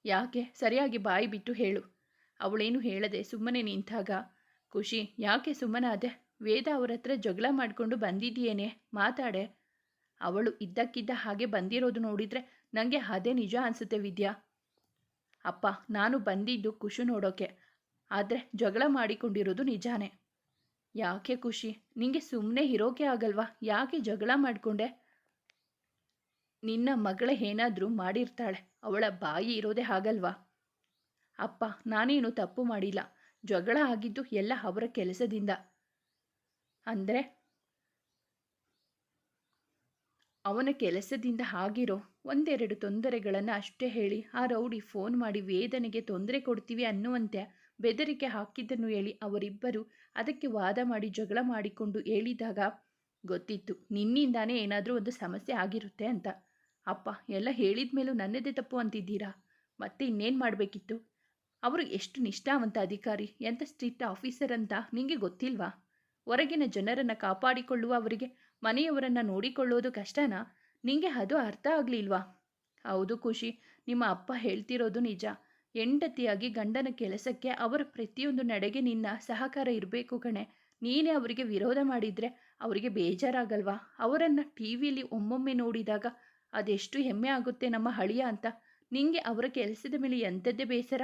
ಯಾಕೆ? ಸರಿಯಾಗಿ ಬಾಯಿ ಬಿಟ್ಟು ಹೇಳು. ಅವಳೇನು ಹೇಳದೆ ಸುಮ್ಮನೆ ನಿಂತಾಗ, ಖುಷಿ ಯಾಕೆ ಸುಮ್ಮನಾದೆ? ವೇದ ಅವರ ಹತ್ರ ಜಗಳ ಮಾಡಿಕೊಂಡು ಬಂದಿದ್ದೀಯೇನೆ, ಮಾತಾಡೆ. ಅವಳು ಇದ್ದಕ್ಕಿದ್ದ ಹಾಗೆ ಬಂದಿರೋದು ನೋಡಿದರೆ ನನಗೆ ಅದೇ ನಿಜ ಅನಿಸುತ್ತೆ ವಿದ್ಯಾ. ಅಪ್ಪ, ನಾನು ಬಂದಿದ್ದು ಖುಷಿ ನೋಡೋಕೆ, ಆದರೆ ಜಗಳ ಮಾಡಿಕೊಂಡಿರೋದು ನಿಜಾನೇ. ಯಾಕೆ ಖುಷಿ, ನಿಂಗೆ ಸುಮ್ಮನೆ ಇರೋಕೆ ಆಗಲ್ವಾ? ಯಾಕೆ ಜಗಳ ಮಾಡಿಕೊಂಡೆ? ನಿನ್ನ ಮಗಳೇ ಏನಾದರೂ ಮಾಡಿರ್ತಾಳೆ, ಅವಳ ಬಾಯಿ ಇರೋದೇ ಹಾಗಲ್ವಾ? ಅಪ್ಪ, ನಾನೇನು ತಪ್ಪು ಮಾಡಿಲ್ಲ. ಜಗಳ ಆಗಿದ್ದು ಎಲ್ಲ ಅವರ ಕೆಲಸದಿಂದ. ಅಂದರೆ ಅವನ ಕೆಲಸದಿಂದ ಆಗಿರೋ ಒಂದೆರಡು ತೊಂದರೆಗಳನ್ನು ಅಷ್ಟೇ ಹೇಳಿ ಆ ರೌಡಿ ಫೋನ್ ಮಾಡಿ ವೇದನೆಗೆ ತೊಂದರೆ ಕೊಡ್ತೀವಿ ಅನ್ನುವಂತೆ ಬೆದರಿಕೆ ಹಾಕಿದ್ದನ್ನು ಹೇಳಿ ಅವರಿಬ್ಬರು ಅದಕ್ಕೆ ವಾದ ಮಾಡಿ ಜಗಳ ಮಾಡಿಕೊಂಡು ಹೇಳಿದಾಗ ಗೊತ್ತಿತ್ತು ನಿನ್ನಿಂದಾನೇ ಏನಾದರೂ ಒಂದು ಸಮಸ್ಯೆ ಆಗಿರುತ್ತೆ ಅಂತ. ಅಪ್ಪ, ಎಲ್ಲ ಹೇಳಿದ ಮೇಲೂ ನನ್ನದೇ ತಪ್ಪು ಅಂತಿದ್ದೀರಾ? ಮತ್ತೆ ಇನ್ನೇನು ಮಾಡಬೇಕಿತ್ತು? ಅವರು ಎಷ್ಟು ನಿಷ್ಠಾವಂತ ಅಧಿಕಾರಿ, ಎಂಥ ಸ್ಟ್ರಿಕ್ಟ್ ಆಫೀಸರ್ ಅಂತ ನಿಮಗೆ ಗೊತ್ತಿಲ್ವಾ? ಹೊರಗಿನ ಜನರನ್ನು ಕಾಪಾಡಿಕೊಳ್ಳುವ ಅವರಿಗೆ ಮನೆಯವರನ್ನು ನೋಡಿಕೊಳ್ಳೋದು ಕಷ್ಟನಾ? ನಿಮಗೆ ಅದು ಅರ್ಥ ಆಗಲಿಲ್ವಾ? ಹೌದು ಖುಷಿ, ನಿಮ್ಮ ಅಪ್ಪ ಹೇಳ್ತಿರೋದು ನಿಜ. ಹೆಂಡತಿಯಾಗಿ ಗಂಡನ ಕೆಲಸಕ್ಕೆ ಅವರ ಪ್ರತಿಯೊಂದು ನಡೆಗೆ ನಿನ್ನ ಸಹಕಾರ ಇರಬೇಕು ಕಣೆ. ನೀನೇ ಅವರಿಗೆ ವಿರೋಧ ಮಾಡಿದರೆ ಅವರಿಗೆ ಬೇಜಾರಾಗಲ್ವಾ? ಅವರನ್ನು ಟಿ ವಿಲಿ ಒಮ್ಮೊಮ್ಮೆ ನೋಡಿದಾಗ ಅದೆಷ್ಟು ಹೆಮ್ಮೆ ಆಗುತ್ತೆ ನಮ್ಮ ಹಳಿಯ ಅಂತ. ನಿಂಗೆ ಅವರ ಕೆಲಸದ ಮೇಲೆ ಎಂಥದ್ದೇ ಬೇಸರ?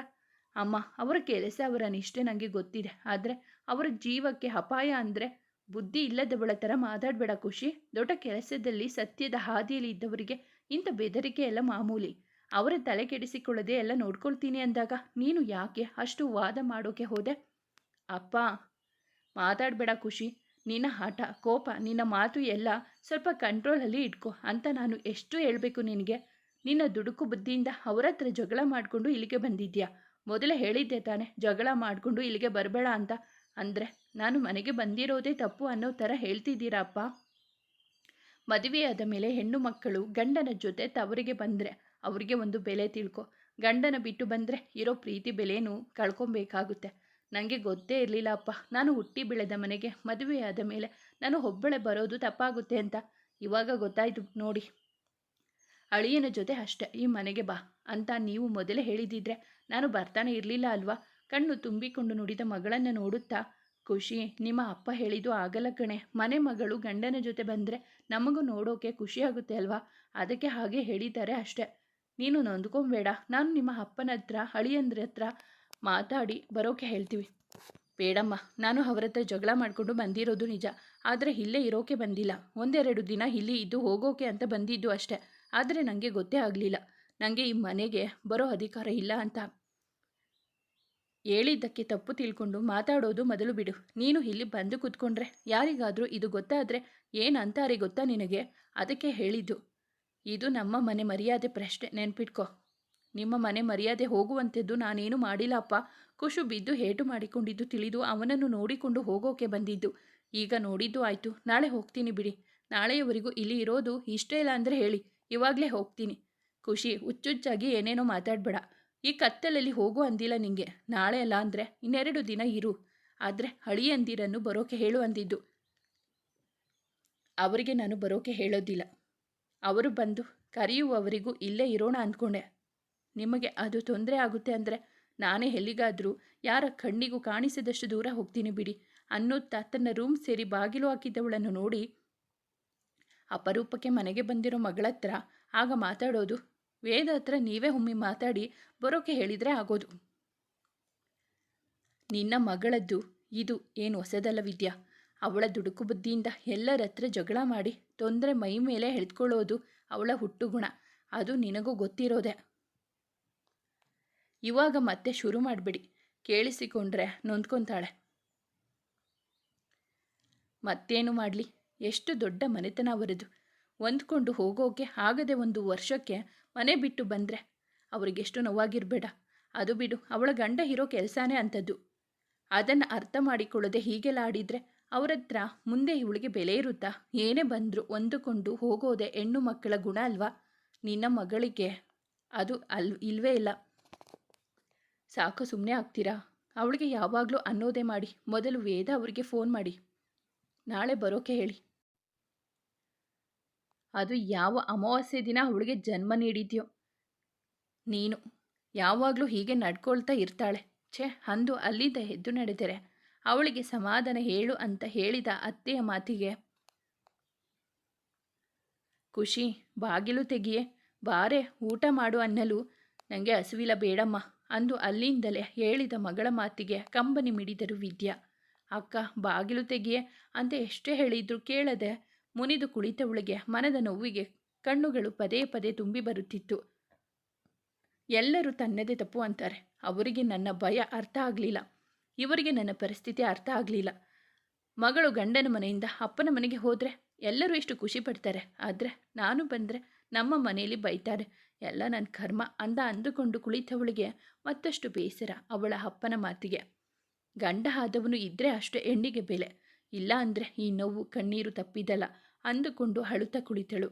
ಅಮ್ಮ, ಅವರ ಕೆಲಸ ಅವರ ನಿಷ್ಠೆ ನನಗೆ ಗೊತ್ತಿದೆ, ಆದರೆ ಅವರ ಜೀವಕ್ಕೆ ಅಪಾಯ ಅಂದರೆ ಬುದ್ಧಿ ಇಲ್ಲದವಳ ಥರ ಮಾತಾಡಬೇಡ ಖುಷಿ. ದೊಡ್ಡ ಕೆಲಸದಲ್ಲಿ ಸತ್ಯದ ಹಾದಿಯಲ್ಲಿ ಇದ್ದವರಿಗೆ ಇಂಥ ಬೆದರಿಕೆ ಎಲ್ಲ ಮಾಮೂಲಿ. ಅವರ ತಲೆ ಕೆಡಿಸಿಕೊಳ್ಳದೆ ಎಲ್ಲ ನೋಡ್ಕೊಳ್ತೀನಿ ಅಂದಾಗ ನೀನು ಯಾಕೆ ಅಷ್ಟು ವಾದ ಮಾಡೋಕೆ ಹೋದೆ? ಅಪ್ಪ, ಮಾತಾಡಬೇಡ ಖುಷಿ. ನಿನ್ನ ಹಠ, ಕೋಪ, ನಿನ್ನ ಮಾತು ಎಲ್ಲ ಸ್ವಲ್ಪ ಕಂಟ್ರೋಲಲ್ಲಿ ಇಟ್ಕೊ ಅಂತ ನಾನು ಎಷ್ಟು ಹೇಳಬೇಕು ನಿನಗೆ? ನಿನ್ನ ದುಡುಕು ಬುದ್ಧಿಯಿಂದ ಅವರ ಹತ್ರ ಜಗಳ ಮಾಡಿಕೊಂಡು ಇಲ್ಲಿಗೆ ಬಂದಿದ್ಯಾ? ಮೊದಲೇ ಹೇಳಿದ್ದೆ ತಾನೆ ಜಗಳ ಮಾಡಿಕೊಂಡು ಇಲ್ಲಿಗೆ ಬರಬೇಡ ಅಂತ. ಅಂದರೆ ನಾನು ಮನೆಗೆ ಬಂದಿರೋದೇ ತಪ್ಪು ಅನ್ನೋ ಥರ ಹೇಳ್ತಿದ್ದೀರಾ ಅಪ್ಪ? ಮದುವೆಯಾದ ಮೇಲೆ ಹೆಣ್ಣು ಮಕ್ಕಳು ಗಂಡನ ಜೊತೆ ತವರಿಗೆ ಬಂದರೆ ಅವರಿಗೆ ಒಂದು ಬೆಲೆ ತಿಳ್ಕೊ. ಗಂಡನ ಬಿಟ್ಟು ಬಂದರೆ ಇರೋ ಪ್ರೀತಿ ಬೆಲೆನೂ ಕಳ್ಕೊಬೇಕಾಗುತ್ತೆ. ನನಗೆ ಗೊತ್ತೇ ಇರಲಿಲ್ಲ ಅಪ್ಪ, ನಾನು ಹುಟ್ಟಿ ಬೆಳೆದ ಮನೆಗೆ ಮದುವೆಯಾದ ಮೇಲೆ ನಾನು ಒಬ್ಬಳೆ ಬರೋದು ತಪ್ಪಾಗುತ್ತೆ ಅಂತ. ಇವಾಗ ಗೊತ್ತಾಯಿತು ನೋಡಿ. ಅಳಿಯನ ಜೊತೆ ಅಷ್ಟೇ ಈ ಮನೆಗೆ ಬಾ ಅಂತ ನೀವು ಮೊದಲೇ ಹೇಳಿದಿದ್ರೆ ನಾನು ಬರ್ತಾನೆ ಇರಲಿಲ್ಲ ಅಲ್ವಾ? ಕಣ್ಣು ತುಂಬಿಕೊಂಡು ನುಡಿದ ಮಗಳನ್ನು ನೋಡುತ್ತಾ, ಖುಷಿ, ನಿಮ್ಮ ಅಪ್ಪ ಹೇಳಿದ್ದು ಆಗಲ್ಲ ಕಣೆ. ಮನೆ ಮಗಳು ಗಂಡನ ಜೊತೆ ಬಂದರೆ ನಮಗೂ ನೋಡೋಕೆ ಖುಷಿಯಾಗುತ್ತೆ ಅಲ್ವಾ? ಅದಕ್ಕೆ ಹಾಗೆ ಹೇಳಿದ್ದಾರೆ ಅಷ್ಟೇ. ನೀನು ನೊಂದ್ಕೊಂಬೇಡ. ನಾನು ನಿಮ್ಮ ಅಪ್ಪನ ಹತ್ರ ಅಳಿಯಂದ್ರ ಹತ್ರ ಮಾತಾಡಿ ಬರೋಕೆ ಹೇಳ್ತೀವಿ. ಬೇಡಮ್ಮ, ನಾನು ಅವರ ಹತ್ರ ಜಗಳ ಮಾಡಿಕೊಂಡು ಬಂದಿರೋದು ನಿಜ, ಆದರೆ ಇಲ್ಲೇ ಇರೋಕೆ ಬಂದಿಲ್ಲ. ಒಂದೆರಡು ದಿನ ಇಲ್ಲಿ ಇದ್ದು ಹೋಗೋಕೆ ಅಂತ ಬಂದಿದ್ದು ಅಷ್ಟೇ. ಆದರೆ ನನಗೆ ಗೊತ್ತೇ ಆಗಲಿಲ್ಲ ನನಗೆ ಈ ಮನೆಗೆ ಬರೋ ಅಧಿಕಾರ ಇಲ್ಲ ಅಂತ. ಹೇಳಿದ್ದಕ್ಕೆ ತಪ್ಪು ತಿಳ್ಕೊಂಡು ಮಾತಾಡೋದು ಮೊದಲು ಬಿಡು. ನೀನು ಇಲ್ಲಿ ಬಂದು ಕೂತ್ಕೊಂಡ್ರೆ ಯಾರಿಗಾದರೂ ಇದು ಗೊತ್ತಾದರೆ ಏನಂತಾರೆ ಗೊತ್ತಾ ನಿನಗೆ? ಅದಕ್ಕೆ ಹೇಳಿದ್ದು. ಇದು ನಮ್ಮ ಮನೆ ಮರ್ಯಾದೆ ಪ್ರಶ್ನೆ, ನೆನ್ಪಿಟ್ಕೊ. ನಿಮ್ಮ ಮನೆ ಮರ್ಯಾದೆ ಹೋಗುವಂಥದ್ದು ನಾನೇನು ಮಾಡಿಲ್ಲ ಅಪ್ಪ. ಖುಷು ಬಿದ್ದು ಏಟು ಮಾಡಿಕೊಂಡಿದ್ದು ತಿಳಿದು ಅವನನ್ನು ನೋಡಿಕೊಂಡು ಹೋಗೋಕೆ ಬಂದಿದ್ದು. ಈಗ ನೋಡಿದ್ದು ಆಯಿತು, ನಾಳೆ ಹೋಗ್ತೀನಿ ಬಿಡಿ. ನಾಳೆಯವರೆಗೂ ಇಲ್ಲಿ ಇರೋದು ಇಷ್ಟ ಇಲ್ಲ ಅಂದರೆ ಹೇಳಿ, ಇವಾಗಲೇ ಹೋಗ್ತೀನಿ. ಖುಷಿ, ಹುಚ್ಚುಚ್ಚಾಗಿ ಏನೇನೋ ಮಾತಾಡಬೇಡ. ಈ ಕತ್ತಲಲ್ಲಿ ಹೋಗು ಅಂದಿಲ್ಲ ನಿಂಗೆ. ನಾಳೆ ಅಲ್ಲ ಅಂದರೆ ಇನ್ನೆರಡು ದಿನ ಇರು, ಆದರೆ ಅಳಿಯಂದಿರನ್ನು ಬರೋಕೆ ಹೇಳು ಅಂದಿದ್ದು. ಅವರಿಗೆ ನಾನು ಬರೋಕೆ ಹೇಳೋದಿಲ್ಲ. ಅವರು ಬಂದು ಕರೆಯುವವರಿಗೂ ಇಲ್ಲೇ ಇರೋಣ ಅಂದ್ಕೊಂಡೆ. ನಿಮಗೆ ಅದು ತೊಂದರೆ ಆಗುತ್ತೆ ಅಂದರೆ ನಾನೇ ಎಲ್ಲಿಗಾದರೂ ಯಾರ ಕಣ್ಣಿಗೂ ಕಾಣಿಸದಷ್ಟು ದೂರ ಹೋಗ್ತೀನಿ ಬಿಡಿ ಅನ್ನುತ್ತಾ ತನ್ನ ರೂಮ್ ಸೇರಿ ಬಾಗಿಲು ಹಾಕಿದ್ದವಳನ್ನು ನೋಡಿ, ಅಪರೂಪಕ್ಕೆ ಮನೆಗೆ ಬಂದಿರೋ ಮಗಳತ್ರ ಆಗ ಮಾತಾಡೋದು, ವೇದ ಹತ್ರ ನೀವೇ ಒಮ್ಮೆ ಮಾತಾಡಿ ಬರೋಕೆ ಹೇಳಿದರೆ ಆಗೋದು. ನಿನ್ನ ಮಗಳದ್ದು ಇದು ಏನು ಹೊಸದಲ್ಲ ವಿದ್ಯಾ. ಅವಳ ದುಡುಕು ಬುದ್ಧಿಯಿಂದ ಎಲ್ಲರ ಹತ್ರ ಜಗಳ ಮಾಡಿ ತೊಂದರೆ ಮೈ ಮೇಲೆ ಎಳೆದುಕೊಳ್ಳೋದು ಅವಳ ಹುಟ್ಟುಗುಣ. ಅದು ನಿನಗೂ ಗೊತ್ತಿರೋದೆ. ಇವಾಗ ಮತ್ತೆ ಶುರು ಮಾಡಬೇಡಿ, ಕೇಳಿಸಿಕೊಂಡ್ರೆ ನೊಂದ್ಕೊತಾಳೆ. ಮತ್ತೇನು ಮಾಡಲಿ, ಎಷ್ಟು ದೊಡ್ಡ ಮನೆತನ ಅವರದು. ಹೊಂದ್ಕೊಂಡು ಹೋಗೋಕೆ ಆಗದೆ 1 ವರ್ಷಕ್ಕೆ ಮನೆ ಬಿಟ್ಟು ಬಂದರೆ ಅವರಿಗೆಷ್ಟು ನೋವಾಗಿರಬೇಡ. ಅದು ಬಿಡು, ಅವಳ ಗಂಡ ಇರೋ ಕೆಲಸನೇ ಅಂಥದ್ದು. ಅದನ್ನು ಅರ್ಥ ಮಾಡಿಕೊಳ್ಳದೆ ಹೀಗೆಲ್ಲ ಆಡಿದರೆ ಅವರ ಹತ್ರ ಮುಂದೆ ಇವಳಿಗೆ ಬೆಲೆ ಇರುತ್ತಾ? ಏನೇ ಬಂದರೂ ಹೊಂದಿಕೊಂಡು ಹೋಗೋದೆ ಹೆಣ್ಣು ಮಕ್ಕಳ ಗುಣ ಅಲ್ವಾ? ನಿನ್ನ ಮಗಳಿಗೆ ಅದು ಇಲ್ವೇ ಇಲ್ಲ. ಸಾಕು, ಸುಮ್ಮನೆ ಆಗ್ತೀರಾ? ಅವಳಿಗೆ ಯಾವಾಗಲೂ ಅನ್ನೋದೇ ಮಾಡಿ. ಮೊದಲು ವೇದ ಅವರಿಗೆ ಫೋನ್ ಮಾಡಿ ನಾಳೆ ಬರೋಕೆ ಹೇಳಿ. ಅದು ಯಾವ ಅಮಾವಾಸ್ಯೆ ದಿನ ಅವಳಿಗೆ ಜನ್ಮ ನೀಡಿದ್ಯೋ. ನೀನು ಯಾವಾಗಲೂ ಹೀಗೆ ನಡ್ಕೊಳ್ತಾ ಇರ್ತಾಳೆ. ಛೇ, ಅಂದು ಅಲ್ಲಿಂದ ಎದ್ದು ನಡೆದರೆ ಅವಳಿಗೆ ಸಮಾಧಾನ ಹೇಳು ಅಂತ ಹೇಳಿದ ಅತ್ತೆಯ ಮಾತಿಗೆ ಖುಷಿ ಬಾಗಿಲು ತೆಗಿಯೇ, ಬಾರೆ ಊಟ ಮಾಡು ಅನ್ನಲು ನನಗೆ ಹಸುವಿಲ್ಲ ಬೇಡಮ್ಮ ಅಂದು ಅಲ್ಲಿಂದಲೇ ಹೇಳಿದ ಮಗಳ ಮಾತಿಗೆ ಕಂಬನಿ ಮಿಡಿದರು ವಿದ್ಯಾ. ಅಕ್ಕ ಬಾಗಿಲು ತೆಗಿಯೇ ಅಂತ ಎಷ್ಟೇ ಹೇಳಿದ್ರು ಕೇಳದೆ ಮುನಿದು ಕುಳಿತವಳಿಗೆ ಮನದ ನೋವಿಗೆ ಕಣ್ಣುಗಳು ಪದೇ ಪದೇ ತುಂಬಿ ಬರುತ್ತಿತ್ತು. ಎಲ್ಲರೂ ತನ್ನದೇ ತಪ್ಪು ಅಂತಾರೆ. ಅವರಿಗೆ ನನ್ನ ಭಯ ಅರ್ಥ ಆಗಲಿಲ್ಲ. ಇವರಿಗೆ ನನ್ನ ಪರಿಸ್ಥಿತಿ ಅರ್ಥ ಆಗಲಿಲ್ಲ. ಮಗಳು ಗಂಡನ ಮನೆಯಿಂದ ಅಪ್ಪನ ಮನೆಗೆ ಹೋದರೆ ಎಲ್ಲರೂ ಎಷ್ಟು ಖುಷಿ ಪಡ್ತಾರೆ. ಆದರೆ ನಾನು ಬಂದರೆ ನಮ್ಮ ಮನೆಯಲ್ಲಿ ಬೈತಾರೆ. ಎಲ್ಲ ನನ್ನ ಕರ್ಮ ಅಂದುಕೊಂಡು ಕುಳಿತವಳಿಗೆ ಮತ್ತಷ್ಟು ಬೇಸರ ಅವಳ ಅಪ್ಪನ ಮಾತಿಗೆ. ಗಂಡ ಆದವನು ಇದ್ದರೆ ಅಷ್ಟೇ ಹೆಣ್ಣಿಗೆ ಬೆಲೆ, ಇಲ್ಲ ಅಂದರೆ ಈ ನೋವು ಕಣ್ಣೀರು ತಪ್ಪಿದಲ್ಲ ಅಂದುಕೊಂಡು ಅಳುತ್ತಾ ಕುಳಿತಳು.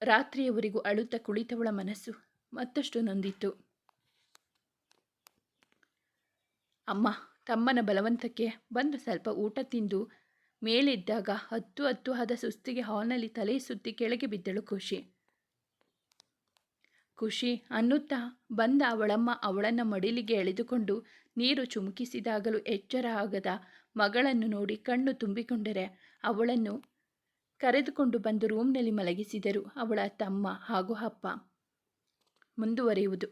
ರಾತ್ರಿಯವರೆಗೂ ಅಳುತ್ತಾ ಕುಳಿತವಳ ಮನಸ್ಸು ಮತ್ತಷ್ಟು ನೊಂದಿತ್ತು. ಅಮ್ಮ ತಮ್ಮನ ಬಲವಂತಕ್ಕೆ ಬಂದು ಸ್ವಲ್ಪ ಊಟ ತಿಂದು ಮೇಲಿದ್ದಾಗ ಹತ್ತು ಆದ ಸುಸ್ತಿಗೆ ಹಾಲ್ನಲ್ಲಿ ತಲೆ ಸುತ್ತಿ ಕೆಳಗೆ ಬಿದ್ದಳು ಖುಷಿ ಅನ್ನುತ್ತಾ ಬಂದ ಅವಳಮ್ಮ ಅವಳನ್ನು ಮಡಿಲಿಗೆ ಎಳೆದುಕೊಂಡು ನೀರು ಚುಮುಕಿಸಿದಾಗಲೂ ಎಚ್ಚರ ಆಗದ ಮಗಳನ್ನು ನೋಡಿ ಕಣ್ಣು ತುಂಬಿಕೊಂಡರೆ ಅವಳನ್ನು ಕರೆದುಕೊಂಡು ಬಂದು ರೂಮ್ನಲ್ಲಿ ಮಲಗಿಸಿದರು ಅವಳ ತಮ್ಮ ಹಾಗೂ ಅಪ್ಪ. ಮುಂದುವರಿಯುವುದು.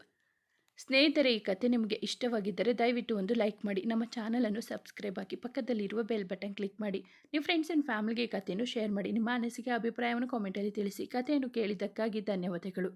ಸ್ನೇಹಿತರೆ, ಈ ಕತೆ ನಿಮಗೆ ಇಷ್ಟವಾಗಿದ್ದರೆ ದಯವಿಟ್ಟು ಒಂದು ಲೈಕ್ ಮಾಡಿ, ನಮ್ಮ ಚಾನಲನ್ನು ಸಬ್ಸ್ಕ್ರೈಬ್ ಆಗಿ, ಪಕ್ಕದಲ್ಲಿರುವ ಬೆಲ್ ಬಟನ್ ಕ್ಲಿಕ್ ಮಾಡಿ. ನಿಮ್ಮ ಫ್ರೆಂಡ್ಸ್ ಆ್ಯಂಡ್ ಫ್ಯಾಮಿಲಿಗೆ ಈ ಕಥೆಯನ್ನು ಶೇರ್ ಮಾಡಿ. ನಿಮ್ಮ ಅನಿಸಿಕೆ ಅಭಿಪ್ರಾಯವನ್ನು ಕಾಮೆಂಟಲ್ಲಿ ತಿಳಿಸಿ. ಕಥೆಯನ್ನು ಕೇಳಿದ್ದಕ್ಕಾಗಿ ಧನ್ಯವಾದಗಳು.